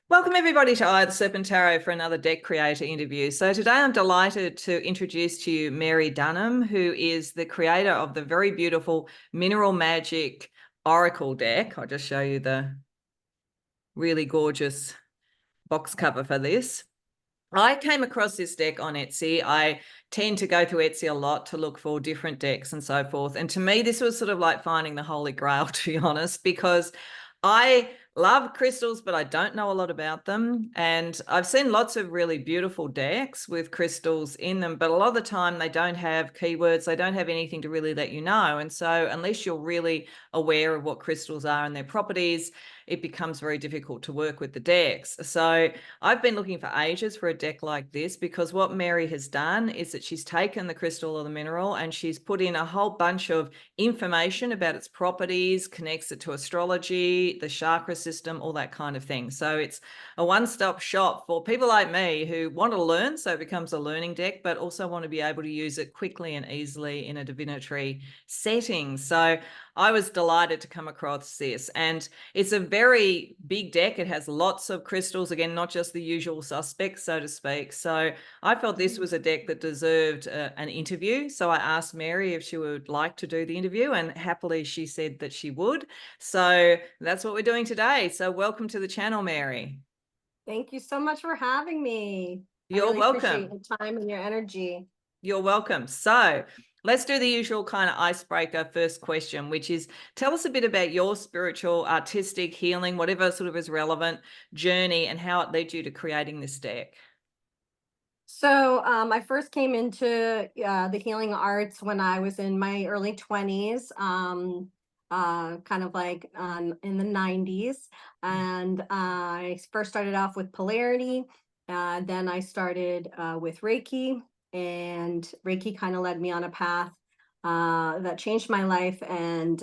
Welcome everybody to the Serpent Tarot for another deck creator interview. So today I'm delighted to introduce to you Mary Dunham, who is the creator of the very beautiful Mineral Magic Oracle deck. I'll just show you the really gorgeous box cover for this. I came across this deck on Etsy. I tend to go through Etsy a lot to look for different decks and so forth. And to me, this was sort of like finding the Holy Grail, to be honest, because I love crystals, but I don't know a lot about them. And I've seen lots of really beautiful decks with crystals in them, but a lot of the time they don't have keywords. They don't have anything to really let you know. And so unless you're really aware of what crystals are and their properties, it becomes very difficult to work with the decks. So I've been looking for ages for a deck like this, because what Mary has done is that she's taken the crystal or the mineral and she's put in a whole bunch of information about its properties, connects it to astrology, the chakra system, all that kind of thing. So it's a one-stop shop for people like me who want to learn, so it becomes a learning deck, but also want to be able to use it quickly and easily in a divinatory setting. So I was delighted to come across this, and it's a very big deck. It has lots of crystals, again, not just the usual suspects, so to speak. So I felt this was a deck that deserved an interview. So I asked Mary if she would like to do the interview, and happily she said that she would. So that's what we're doing today. So welcome to the channel, Mary. Thank you so much for having me. You're I really welcome. appreciate your time and your energy. You're welcome. So let's do the usual kind of icebreaker first question, which is tell us a bit about your spiritual, artistic, healing, whatever sort of is relevant journey, and how it led you to creating this deck. So I first came into the healing arts when I was in my early 20s, kind of like in the 90s. And I first started off with polarity. Then I started with Reiki, and Reiki kind of led me on a path that changed my life and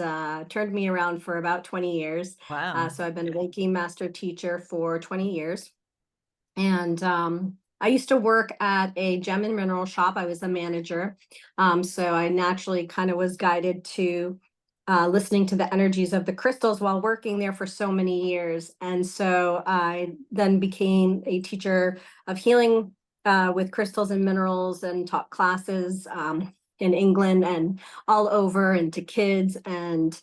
turned me around for about 20 years. Wow. So I've been a Reiki master teacher for 20 years. And I used to work at a gem and mineral shop. I was a manager. So I naturally kind of was guided to listening to the energies of the crystals while working there for so many years. And so I then became a teacher of healing with crystals and minerals, and taught classes in England and all over, and to kids. And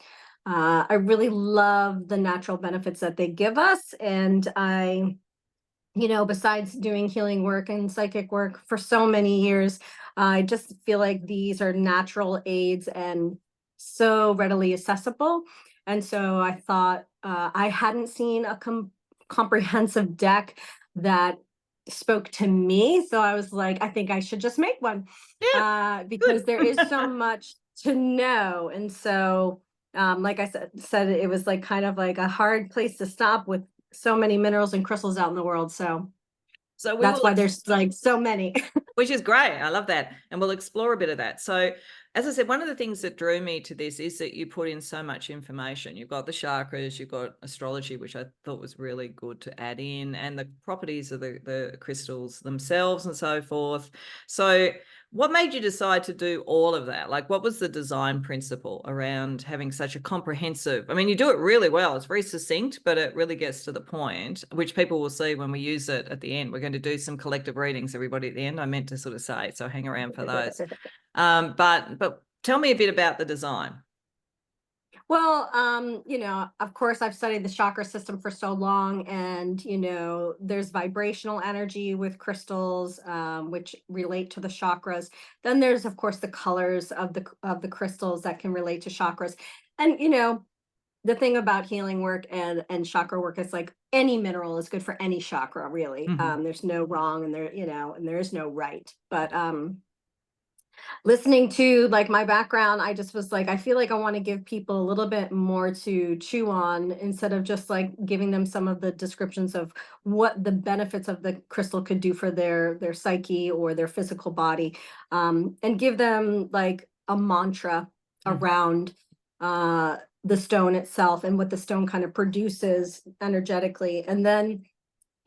I really love the natural benefits that they give us. And besides doing healing work and psychic work for so many years, I just feel like these are natural aids and so readily accessible. And so I thought I hadn't seen a comprehensive deck that spoke to me. So I was like, I think I should just make one Yeah, because good. there is so much to know. And so, like I said, it was like kind of like a hard place to stop with so many minerals and crystals out in the world. So So we that's will, why there's like so many. which is great. I love that. And we'll explore a bit of that. So, as I said, one of the things that drew me to this is that you put in so much information. You've got the chakras, you've got astrology, which I thought was really good to add in, and the properties of the crystals themselves and so forth. So, what made you decide to do all of that? Like, what was the design principle around having such a comprehensive? I mean, you do it really well. It's very succinct, but it really gets to the point, which people will see when we use it at the end. We're going to do some collective readings, everybody, at the end. I meant to sort of say, so hang around for those. But tell me a bit about the design. Well, of course, I've studied the chakra system for so long, and there's vibrational energy with crystals, which relate to the chakras. Then there's, of course, the colors of the crystals that can relate to chakras. And the thing about healing work and chakra work is, like, any mineral is good for any chakra, really. Mm-hmm. There's no wrong, and there is no right. But listening to, like, my background, I just was like, I feel like I want to give people a little bit more to chew on, instead of just like giving them some of the descriptions of what the benefits of the crystal could do for their psyche or their physical body, and give them like a mantra Mm-hmm. around the stone itself and what the stone kind of produces energetically. And then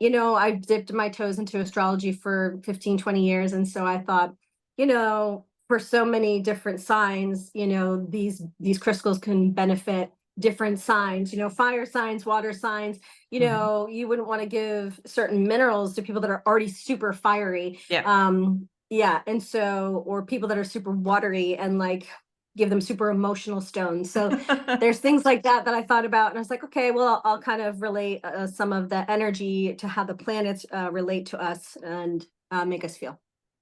I dipped my toes into astrology for 15-20 years, and so I thought, for so many different signs, these crystals can benefit different signs, fire signs, water signs. Mhm. You wouldn't want to give certain minerals to people that are already super fiery. Yeah. Yeah. And so, or people that are super watery, and like give them super emotional stones. So there's things like that I thought about, and I was like, okay, well, I'll kind of relate some of the energy to how the planets relate to us, and make us feel.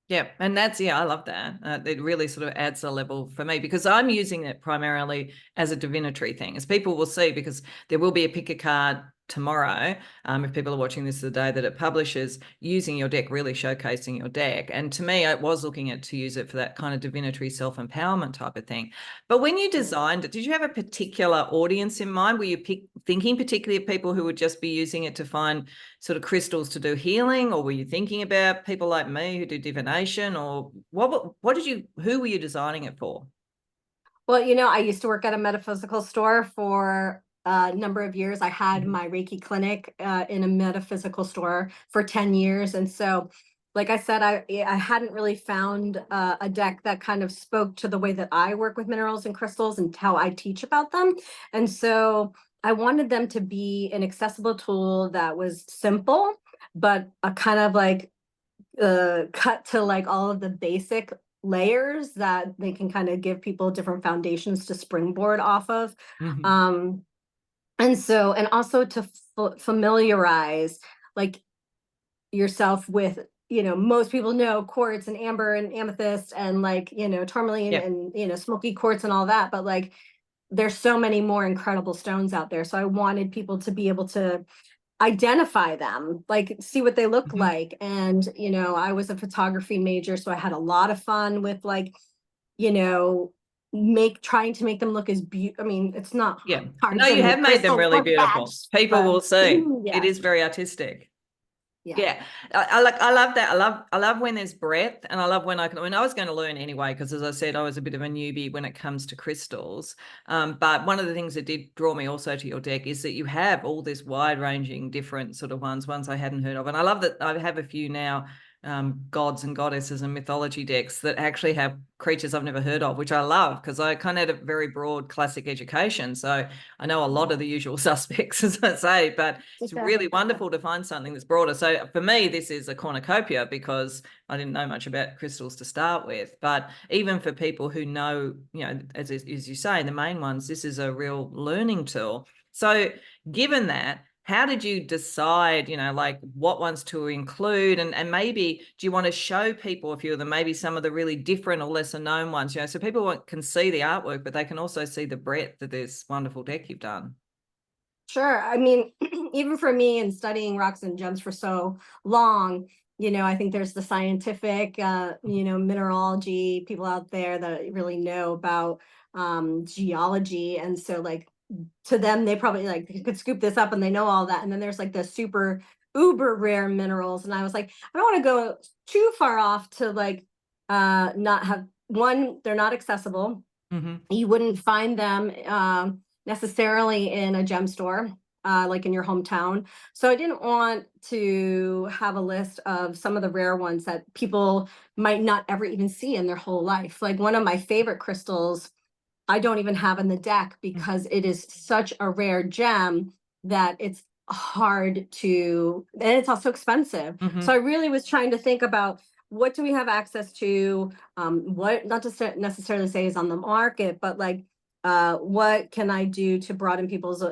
Yeah, and that's I love that. It really sort of adds a level for me because I'm using it primarily as a divinatory thing, as people will see, because there will be a pick a card tomorrow. If people are watching this the day that it publishes, using your deck, really showcasing your deck. And to me, I was looking at to use it for that kind of divinatory self-empowerment type of thing. But when you designed it, did you have a particular audience in mind? Were you thinking particularly of people who would just be using it to find sort of crystals to do healing, or were you thinking about people like me who do divination, or who were you designing it for? Well, I used to work at a metaphysical store for a number of years. I had Mhm. my Reiki clinic in a metaphysical store for 10 years. And so, like I said, I hadn't really found a deck that kind of spoke to the way that I work with minerals and crystals and how I teach about them. And so I wanted them to be an accessible tool that was simple, but a kind of like cut to like all of the basic layers that they can kind of give people different foundations to springboard off of. Mhm. Um, and so, and also to familiarize like yourself with, most people know quartz and amber and amethyst and like, tourmaline Yeah. and, smoky quartz and all that. But like, there's so many more incredible stones out there. So I wanted people to be able to identify them, like see what they look Mhm. like. And, I was a photography major, so I had a lot of fun with like, you know, trying to make them look as I mean, it's not Yeah. hard No, to you have make made them crystals really look beautiful. fast, People but will see. It yeah, is very artistic. yeah. Yeah, I love that. I love when there's breadth, and I love when I was going to learn anyway, because as I said, I was a bit of a newbie when it comes to crystals. But one of the things that did draw me also to your deck is that you have all this wide ranging different sort of ones I hadn't heard of. And I love that I have a few now, gods and goddesses and mythology decks that actually have creatures I've never heard of, which I love because I kind of had a very broad classic education. So I know a lot of the usual suspects, as I say, but it's really wonderful to find something that's broader. So for me, this is a cornucopia because I didn't know much about crystals to start with. But even for people who know, as you say, the main ones, this is a real learning tool. So given that, how did you decide, like what ones to include? And maybe do you want to show people a few of them, maybe some of the really different or lesser known ones, so people can see the artwork, but they can also see the breadth of this wonderful deck you've done. Sure. I mean, even for me and studying rocks and gems for so long, I think there's the scientific, mineralogy people out there that really know about geology. And so like to them, they probably like they could scoop this up and they know all that. And then there's like the super uber rare minerals. And I was like, I don't want to go too far off to like not have one, they're not accessible. Mm-hmm. You wouldn't find them necessarily in a gem store, like in your hometown. So I didn't want to have a list of some of the rare ones that people might not ever even see in their whole life. Like one of my favorite crystals, I don't even have in the deck because it is such a rare gem that it's hard to, and it's also expensive. Mm-hmm. So I really was trying to think about what do we have access to, what not to necessarily say is on the market, but like what can I do to broaden people's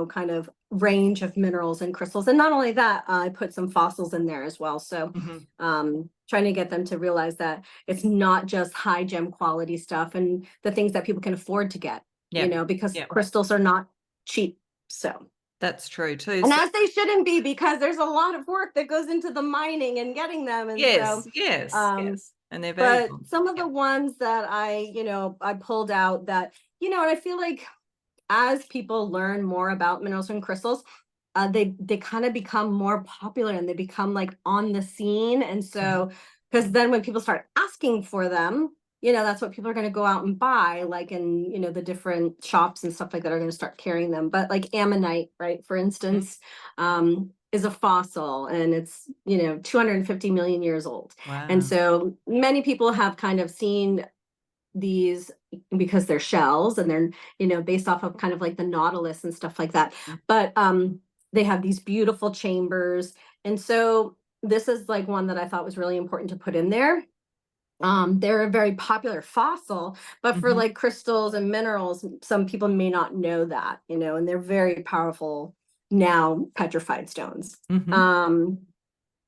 kind of range of minerals and crystals. And not only that, I put some fossils in there as well. So Mm-hmm. trying to get them to realize that it's not just high gem quality stuff and the things that people can afford to get, Yeah. because Yeah. crystals are not cheap. So, That's true too. and So as they shouldn't be, because there's a lot of work that goes into the mining and getting them. And so, yes, yes, um, yes. And they're but valuable. some of Yeah. the ones that I pulled out that, and I feel like as people learn more about minerals and crystals, they kind of become more popular and they become like on the scene. And Mhm. so, because then when people start asking for them, that's what people are going to go out and buy, like in, the different shops and stuff like that are going to start carrying them. But like ammonite, right, for Mhm. instance, is a fossil and it's, 250 million years old. And Wow. so many people have kind of seen these because they're shells and they're, based off of kind of like the nautilus and stuff like that. But they have these beautiful chambers. And so this is like one that I thought was really important to put in there. They're a very popular fossil, but for Mm-hmm. like crystals and minerals, some people may not know that, and they're very powerful now petrified stones. Mm-hmm.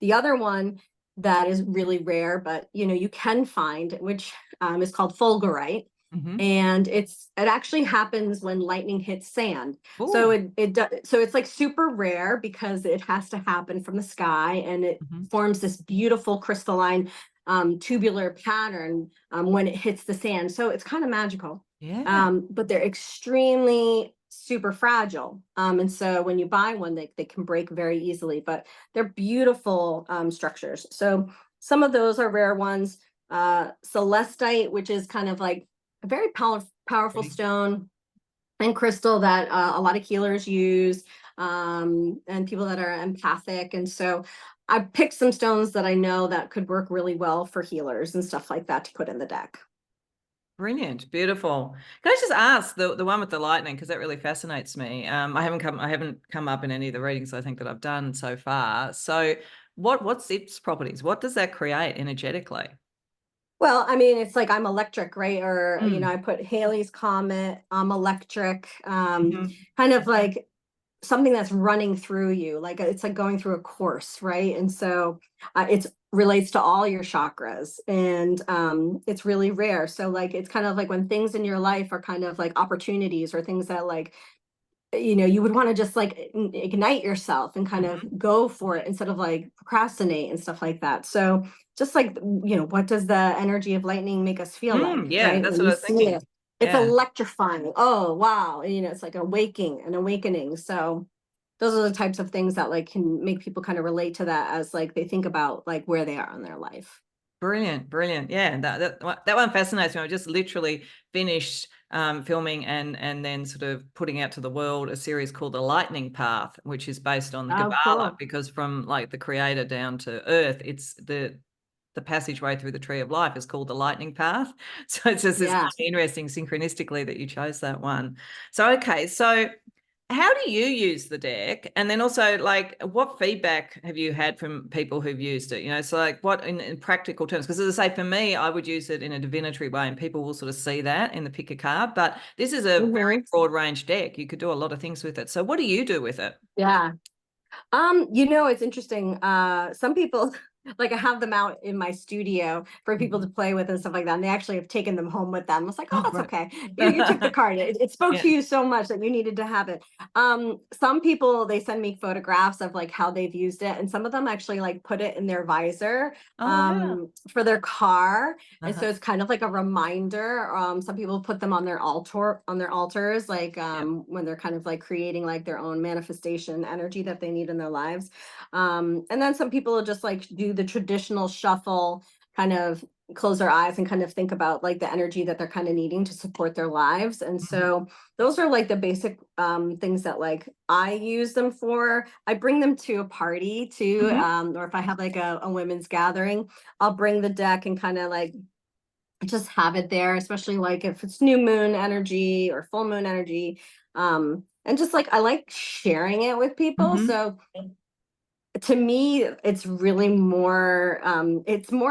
The other one that is really rare, but you can find, which is called fulgurite. Mm-hmm. And it actually happens when lightning hits sand. So Oh. so it's like super rare because it has to happen from the sky, and it Mm-hmm. forms this beautiful crystalline tubular pattern when it hits the sand. So it's kind of magical. Yeah. But they're extremely super fragile. And so when you buy one, they can break very easily, but they're beautiful structures. So some of those are rare ones. Celestite, which is kind of like a very powerful Pretty. stone and crystal that a lot of healers use, and people that are empathic. And so I picked some stones that I know that could work really well for healers and stuff like that to put in the deck. Brilliant, beautiful. Can I just ask the one with the lightning, because that really fascinates me. I haven't come up in any of the readings I think that I've done so far. So what's its properties? What does that create energetically? Well, I mean, it's like I'm electric, right? Or, Mm. I put Halley's Comet, I'm electric, Mhm. kind of like something that's running through you. Like it's like going through a course, right? And so it's relates to all your chakras, and it's really rare. So like it's kind of like when things in your life are kind of like opportunities or things that like you would want to just like ignite yourself and kind of Mhm. go for it instead of like procrastinate and stuff like that. So just like, what does the energy of lightning make us feel like, Yeah, right? that's When what you I was see thinking. it, it's Yeah. electrifying. Oh, wow. It's like an awakening. So those are the types of things that like can make people kind of relate to that as like they think about like where they are in their life. Brilliant, brilliant. Yeah, that one fascinates me. I just literally finished filming and then sort of putting out to the world a series called The Lightning Path, which is based on the Oh, Kabbalah, cool. because from like the creator down to earth, it's the passageway through the tree of life is called the lightning path. So it's just this Yeah. interesting synchronistically that you chose that one. So okay, so how do you use the deck? And then also, like, what feedback have you had from people who've used it? So like what in practical terms? Because as I say, for me, I would use it in a divinatory way, and people will sort of see that in the pick a card. But this is a very Hmm. broad range deck. You could do a lot of things with it. So what do you do with it? Yeah. It's interesting. Some people like I have them out in my studio for people Mhm. to play with and stuff like that. And they actually have taken them home with them. I was like, oh, Oh, that's great. okay. You took the card. It spoke Yeah. to you so much that you needed to have it. Some people they send me photographs of like how they've used it, and some of them actually like put it in their visor Oh, wow. for their car. And Uh-huh. so it's kind of like a reminder. Some people put them on their altars, like Yeah. when they're kind of like creating like their own manifestation energy that they need in their lives. And then some people will just like do the traditional shuffle, kind of close their eyes and kind of think about like the energy that they're kind of needing to support their lives. And Mhm. so those are like the basic things that like I use them for. I bring them to a party too, Mhm. or if I have like a women's gathering, I'll bring the deck and kind of like just have it there, especially like if it's new moon energy or full moon energy. And just like I like sharing it with people. Mhm. So to me, it's more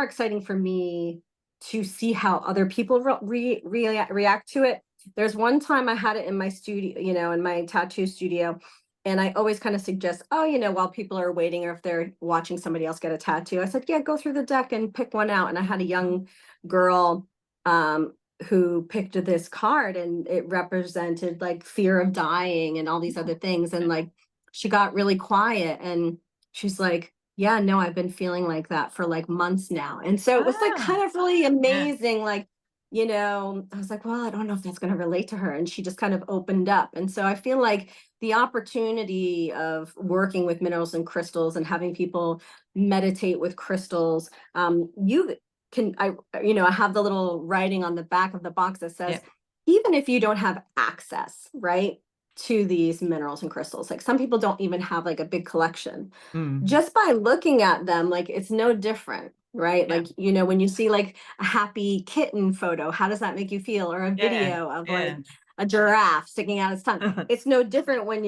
exciting for me to see how other people react to it. There's one time I had it in my studio, in my tattoo studio, and I always kind of suggest, oh, while people are waiting or if they're watching somebody else get a tattoo, I said, yeah, go through the deck and pick one out. And I had a young girl um who picked this card, and it represented like fear of dying and all these other things. And like she got really quiet, and she's like, yeah, no, I've been feeling like that for like months now. And so it was like Ah, kind of really yeah. amazing. Like, I was like, well, I don't know if that's going to relate to her. And she just kind of opened up. And so I feel like the opportunity of working with minerals and crystals and having people meditate with crystals, you can, I have the little writing on the back of the box that Yeah. says, even if you don't have access, right, to these minerals and crystals, like some people don't even have like a big collection, Mm. just by looking at them, like it's no different. right? Yeah. Like, when you see like a happy kitten photo, how does that make you feel? Or a Yeah. video of like Yeah. a giraffe sticking out its tongue. It's no different when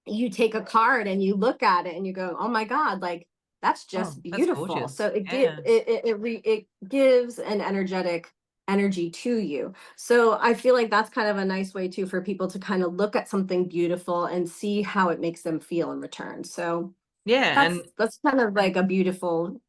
you take a card and you look at it and you go, oh my God, like that's Oh, just that's beautiful. So gorgeous. Yeah. it gives an energetic energy to you. So I feel like that's kind of a nice way too for people to kind of look at something beautiful and see how it makes them feel in return. So Yeah. that's And that's kind of like a beautiful thing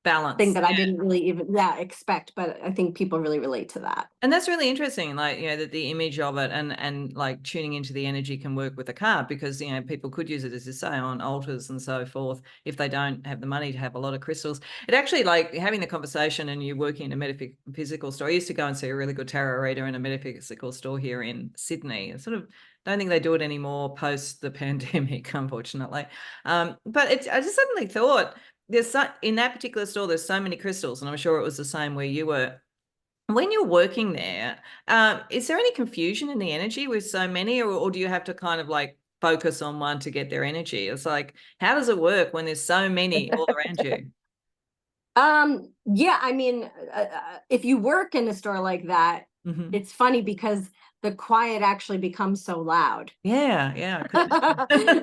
balance. that I didn't really even expect, but I think people really relate to that. And that's really interesting, like, that the image of it and like tuning into the energy can work with the card, because, people could use it, as you say, on altars and so forth, if they don't have the money to have a lot of crystals. It actually, like having the conversation and you working in a metaphysical store. I used to go and see a really good tarot reader in a metaphysical store here in Sydney. I sort of don't think they do it anymore post the pandemic, unfortunately. But I just suddenly thought, in that particular store, there's so many crystals, and I'm sure it was the same where you were. When you're working there, is there any confusion in the energy with so many, or do you have to kind of like focus on one to get their energy? It's like, how does it work when there's so many all around you? Yeah, I mean, if you work in a store like that, Mm-hmm. it's funny because the quiet actually becomes so loud. Yeah, yeah, I could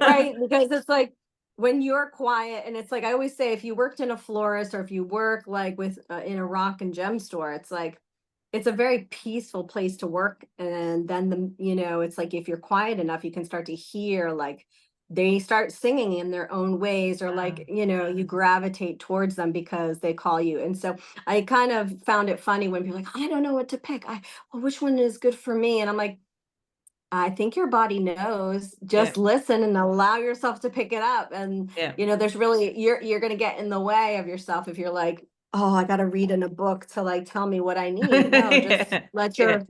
Right? imagine. Because it's like when you're quiet, and it's like I always say, if you worked in a florist or if you work like with in a rock and gem store, it's like it's a very peaceful place to work. And then it's like if you're quiet enough, you can start to hear like they start singing in their own ways, or Wow. like you gravitate towards them because they call you. And so I kind of found it funny when people are like, I don't know what to pick. Well, which one is good for me? And I'm like, I think your body knows. Yeah, Just listen and allow yourself to pick it up. And yeah. there's really you're going to get in the way of yourself if you're like, oh, I got to read in a book to like tell me what I need. No, just Yeah, let yeah.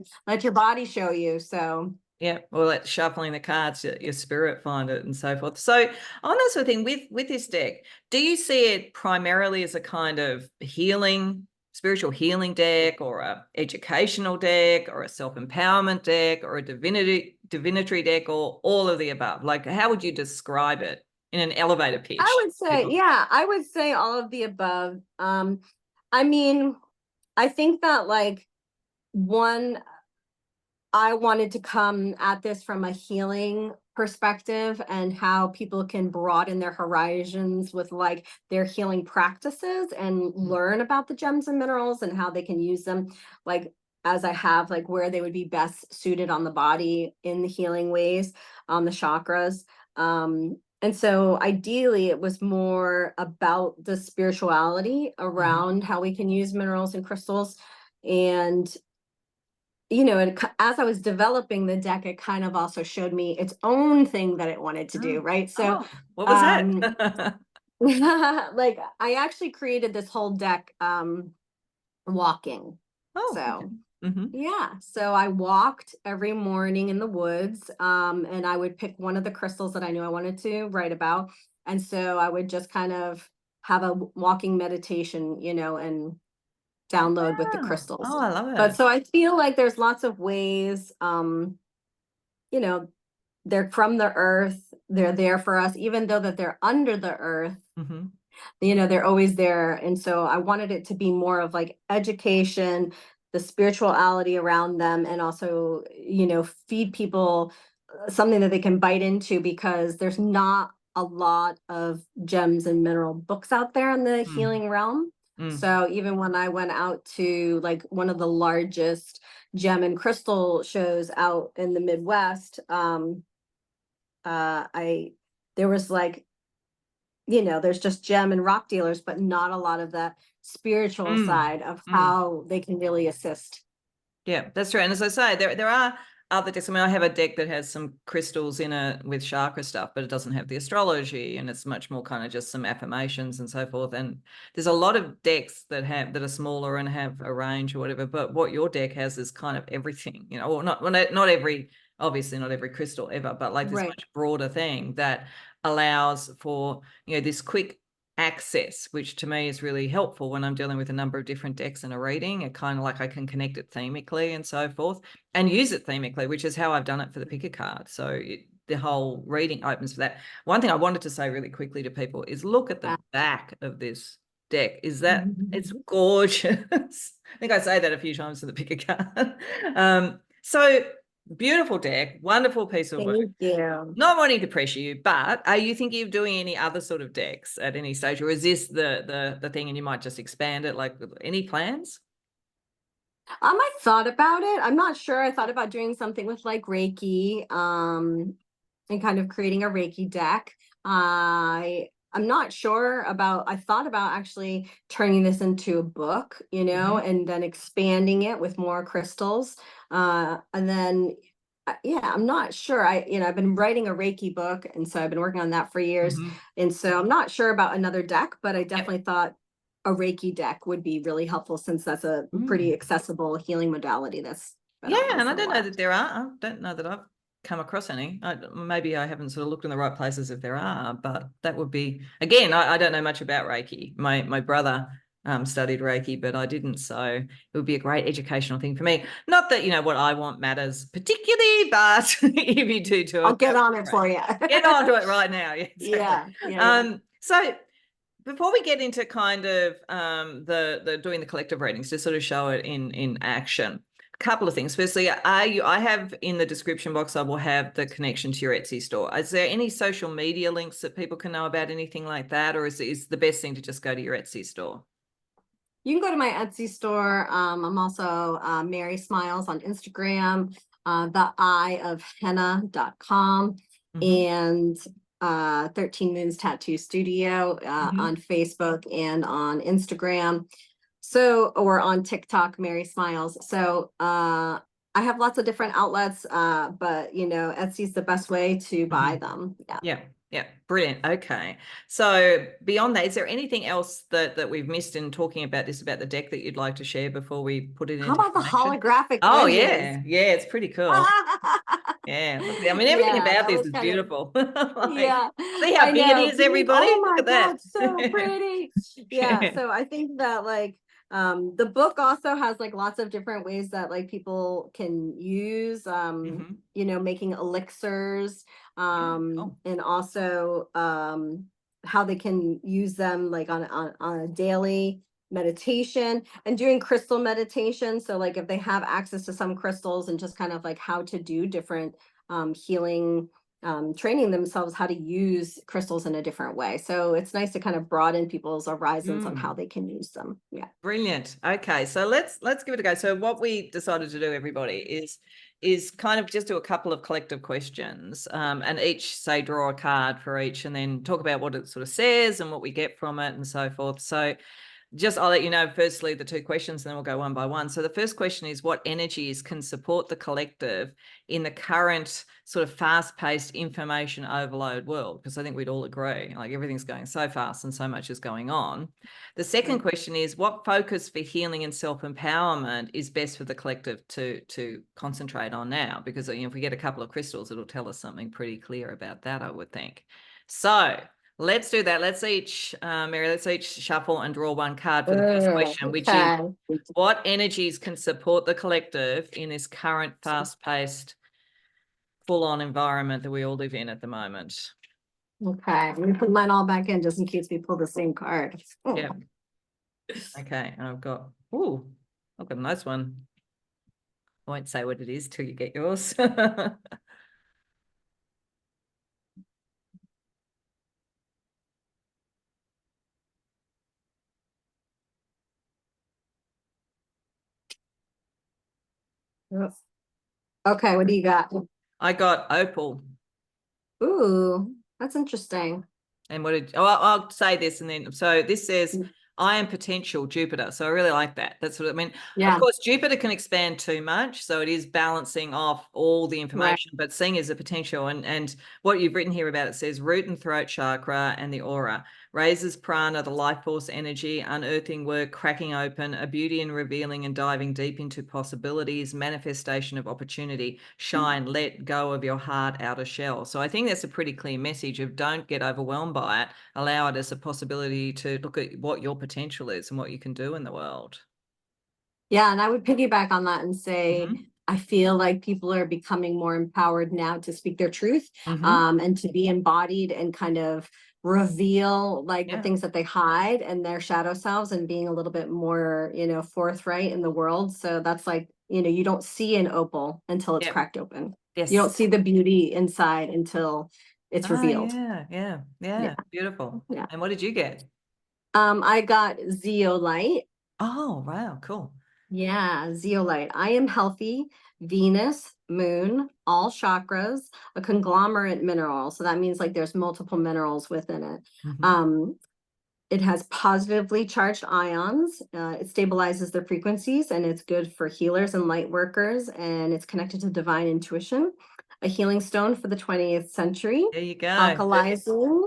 your body show you. So Yeah, well, that's shuffling the cards, your spirit find it and so forth. So on that sort of thing, with this deck, do you see it primarily as a kind of spiritual healing deck, or a educational deck, or a self-empowerment deck, or a divinatory deck, or all of the above? Like, how would you describe it in an elevator I pitch? would say, yeah, I would say all of the above. I mean, I think that like one I wanted to come at this from a healing perspective and how people can broaden their horizons with like their healing practices and learn about the gems and minerals and how they can use them, like as I have like where they would be best suited on the body in the healing ways, on the chakras. And so ideally it was more about the spirituality Mhm. around how we can use minerals and crystals. And as I was developing the deck, it kind of also showed me its own thing that it wanted to do, Oh, right? So, oh, what was that? um, like I actually created this whole deck, walking. Oh, okay. So, Mm-hmm. yeah, so I walked every morning in the woods, and I would pick one of the crystals that I knew I wanted to write about. And so I would just kind of have a walking meditation, and download with the Oh, crystals. oh, I love But it. so I feel like there's lots of ways, you know, they're from the earth, they're there for us, even though that they're under the earth, Mm-hmm. they're always there. And so I wanted it to be more of like education, the spirituality around them, and also, feed people something that they can bite into, because there's not a lot of gems and mineral books out there in the Mm. healing realm. Mm. So even when I went out to like one of the largest gem and crystal shows out in the Midwest, I there was like, there's just gem and rock dealers, but not a lot of that spiritual Mm. side of Mm. how they can really assist. Yeah, that's right. And as I say, there are other decks. I mean, I have a deck that has some crystals in it with chakra stuff, but it doesn't have the astrology, and it's much more kind of just some affirmations and so forth. And there's a lot of decks that are smaller and have a range or whatever. But what your deck has is kind of everything, or not every, obviously not every crystal ever, but like this Right. much broader thing that allows for this quick access, which to me is really helpful when I'm dealing with a number of different decks in a reading. It kind of like I can connect it themically and so forth, and use it themically, which is how I've done it for the pick a card. So the whole reading opens for that. One thing I wanted to say really quickly to people is look at the Yeah. back of this deck. Is that it's gorgeous. I think I say that a few times in the pick a card. So beautiful deck, wonderful piece of work. Thank you. Not wanting to pressure you, but are you thinking of doing any other sort of decks at any stage, or is this the thing and you might just expand it? Like, any plans? I thought about it. I'm not sure. I thought about doing something with like Reiki, and kind of creating a Reiki deck. I'm not sure about, I thought about actually turning this into a book, you know, and then expanding it with more crystals. And then, yeah, I'm not sure. I've been writing a Reiki book, and so I've been working on that for years. And so I'm not sure about another deck, but I definitely thought a Reiki deck would be really helpful, since that's a pretty accessible healing modality that's been Yeah, around and for I a don't know while. that there are. I don't know that I've come across any. Maybe I haven't sort of looked in the right places if there are, but that would be, again, I don't know much about Reiki. My brother studied Reiki, but I didn't. So it would be a great educational thing for me. Not that, what I want matters particularly, but if you do I'll it, get on it for you. get onto it right now. Yeah, exactly. Yeah. So before we get into kind of the doing the collective readings, to sort of show it in action, a couple of things. Firstly, I have in the description box, I will have the connection to your Etsy store. Is there any social media links that people can know about, anything like that, or is the best thing to just go to your Etsy store? You can go to my Etsy store. I'm also Mary Smiles on Instagram, theeyeofhenna.com, and 13 Moons Tattoo Studio on Facebook and on Instagram. So, or on TikTok, Mary Smiles. So I have lots of different outlets, but Etsy's the best way to buy them. Yeah, brilliant. Okay, so beyond that, is there anything else that we've missed in talking about this, about the deck, that you'd like to share before we put it How into about the action? holographic Oh images? yeah, it's pretty cool. Yeah, look, I mean, everything Yeah, about that this was is kind of, beautiful. Like, yeah, see how I big it know. is, everybody? Oh Look my at that. God, so pretty. Yeah, Yeah. so I think that like the book also has like lots of different ways that like people can use making elixirs, Yeah. Oh. and also how they can use them like on a daily meditation, and doing crystal meditation. So like if they have access to some crystals, and just kind of like how to do different healing, training themselves how to use crystals in a different way. So it's nice to kind of broaden people's horizons on how they can use them. Yeah. Brilliant. Okay, so let's give it a go. So what we decided to do, everybody, is kind of just do a couple of collective questions, and each say draw a card for each, and then talk about what it sort of says and what we get from it and so forth. So I'll let you know firstly the two questions, and then we'll go one by one. So the first question is, what energies can support the collective in the current sort of fast-paced information overload world? Because I think we'd all agree, like, everything's going so fast and so much is going on. The second question is, what focus for healing and self-empowerment is best for the collective to concentrate on now? Because if we get a couple of crystals, it'll tell us something pretty clear about that, I would think. So let's do that. Mary, let's each shuffle and draw one card for the first question, which is, what energies can support the collective in this current fast-paced, full-on environment that we all live in at the moment? Okay, I'm gonna put mine all back in just in case we pull the same card. Yeah. Okay, and I've got a nice one. I won't say what it is till you get yours. Okay, what do you got? I got opal. Ooh, that's interesting. And I'll say this, and then, so this says, I am potential Jupiter. So I really like that. That's what I mean. Yeah. Of course, Jupiter can expand too much. So it is balancing off all the information, but seeing as a potential. And what you've written here about it says root and throat chakra and the aura raises prana, the life force energy, unearthing work, cracking open, a beauty in revealing and diving deep into possibilities, manifestation of opportunity, shine, let go of your heart outer shell. So I think that's a pretty clear message of, don't get overwhelmed by it. Allow it as a possibility to look at what your potential is and what you can do in the world. Yeah, and I would piggyback on that and say, I feel like people are becoming more empowered now to speak their truth, Mhm. and to be embodied and kind of reveal like the Yeah. things that they hide and their shadow selves, and being a little bit more, forthright in the world. So that's like, you don't see an opal until it's Yeah. cracked open. You Yes. don't see the beauty inside until it's Oh, revealed. yeah. Yeah. Yeah. Yeah. Beautiful. Yeah. And what did you get? I got zeolite. Oh, wow. Cool. Yeah, zeolite. I am healthy, Venus, moon, all chakras, a conglomerate mineral. So that means like there's multiple minerals within it. Mhm. Um, it has positively charged ions. It stabilizes the frequencies, and it's good for healers and light workers. And it's connected to divine intuition. A healing stone for the 20th century, There you go. alkalizing,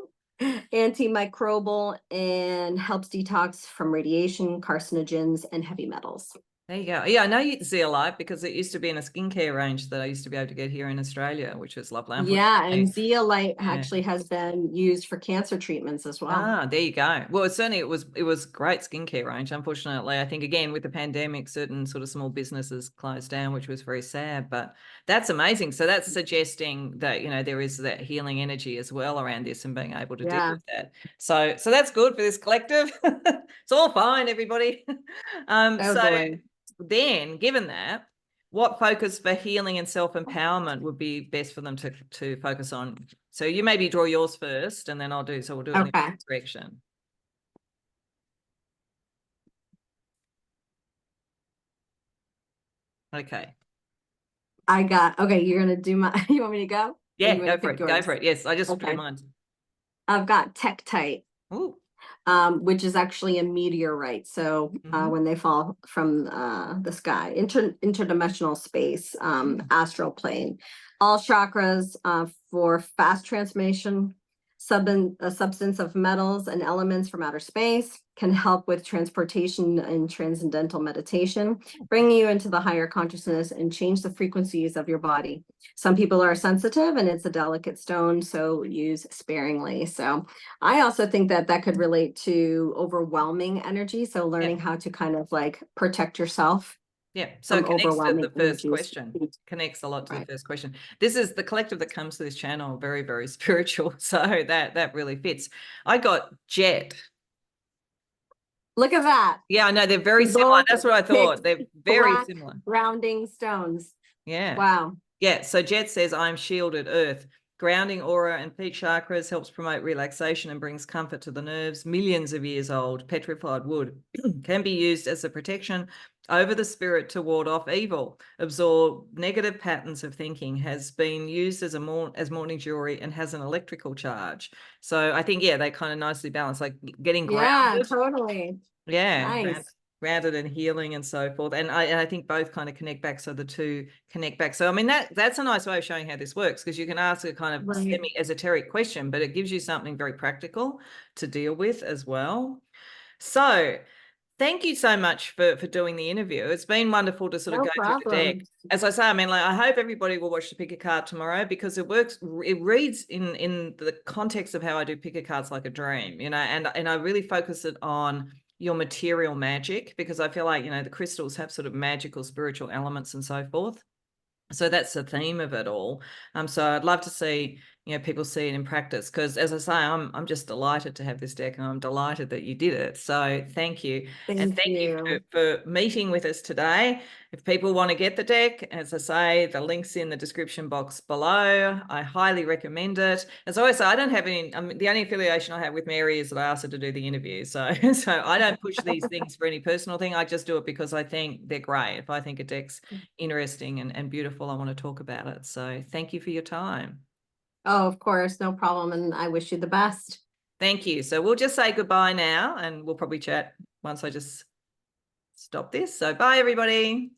antimicrobial, and helps detox from radiation, carcinogens, and heavy metals. There you go. Yeah, I know you zeolite because it used to be in a skincare range that I used to be able to get here in Australia, which was lovely. Yeah, and Unfortunately, zeolite yeah. actually has been used for cancer treatments as well. Ah, there you go. Well, certainly it was great skincare range. Unfortunately, I think again with the pandemic, certain sort of small businesses closed down, which was very sad. But that's amazing. So that's suggesting that there is that healing energy as well around this and being able to deal Yeah, with that. So that's good for this collective. It's all fine, everybody. So totally. then, given that, what focus for healing and self-empowerment would be best for them to focus on? So you maybe draw yours first, and then we'll do it in the Okay. direction. Okay. Okay, you're gonna do my, you want me to go? Or you Yeah, want to go for pick it. Go for yours? it. Yes, I just drew Okay. mine. I've got Tektite, Ooh. which is actually a meteorite. So Mm-hmm. when they fall from the sky, interdimensional space, astral plane, all chakras for fast transformation, a substance of metals and elements from outer space, can help with transportation and transcendental meditation, bring you into the higher consciousness and change the frequencies of your body. Some people are sensitive and it's a delicate stone, so use sparingly. So I also think that that could relate to overwhelming energy. So Yeah. learning how to kind of like protect yourself Yeah. So from it connects to overwhelming the first energies. question. Connects a lot to the Right. first question. This is the collective that comes to this channel, very, very spiritual. So that really fits. I got jet. Look at that. Yeah, I know they're very We similar. both That's what I thought. picked They're very black similar. grounding stones. Yeah. Wow. Yeah. So Jet says, I'm shielded earth. Grounding aura and feet chakras helps promote relaxation and brings comfort to the nerves. Millions of years old, petrified wood can be used as a protection over the spirit to ward off evil, absorb negative patterns of thinking, has been used as as morning jewelry and has an electrical charge. So I think, yeah, they kind of nicely balance, like getting Yeah, grounded. totally. Yeah, Nice. grounded and healing and so forth. And I think both kind of connect back, so the two connect back. So I mean that's a nice way of showing how this works, because you can ask a kind of Right. semi-esoteric question, but it gives you something very practical to deal with as well. So thank you so much for doing the interview. It's been wonderful to sort of No go through the deck. problem. As I say, I mean, like, I hope everybody will watch the pick a card tomorrow, because it works. It reads in the context of how I do pick a cards like a dream, and I really focus it on your material magic, because I feel like, the crystals have sort of magical spiritual elements and so forth. So that's the theme of it all. So I'd love to see, people see it in practice, because as I say, I'm just delighted to have this deck, and I'm delighted that you did it. So thank you. And Thank thank you you. for meeting with us today. If people want to get the deck, as I say, the link's in the description box below. I highly recommend it. As I always say, I don't have any, the only affiliation I have with Mary is that I asked her to do the interview. So, so I don't push these things for any personal thing. I just do it because I think they're great. If I think a deck's interesting and beautiful, I want to talk about it. So thank you for your time. Oh, of course, no problem. And I wish you the best. Thank you. So we'll just say goodbye now, and we'll probably chat once I just stop this. So bye, everybody.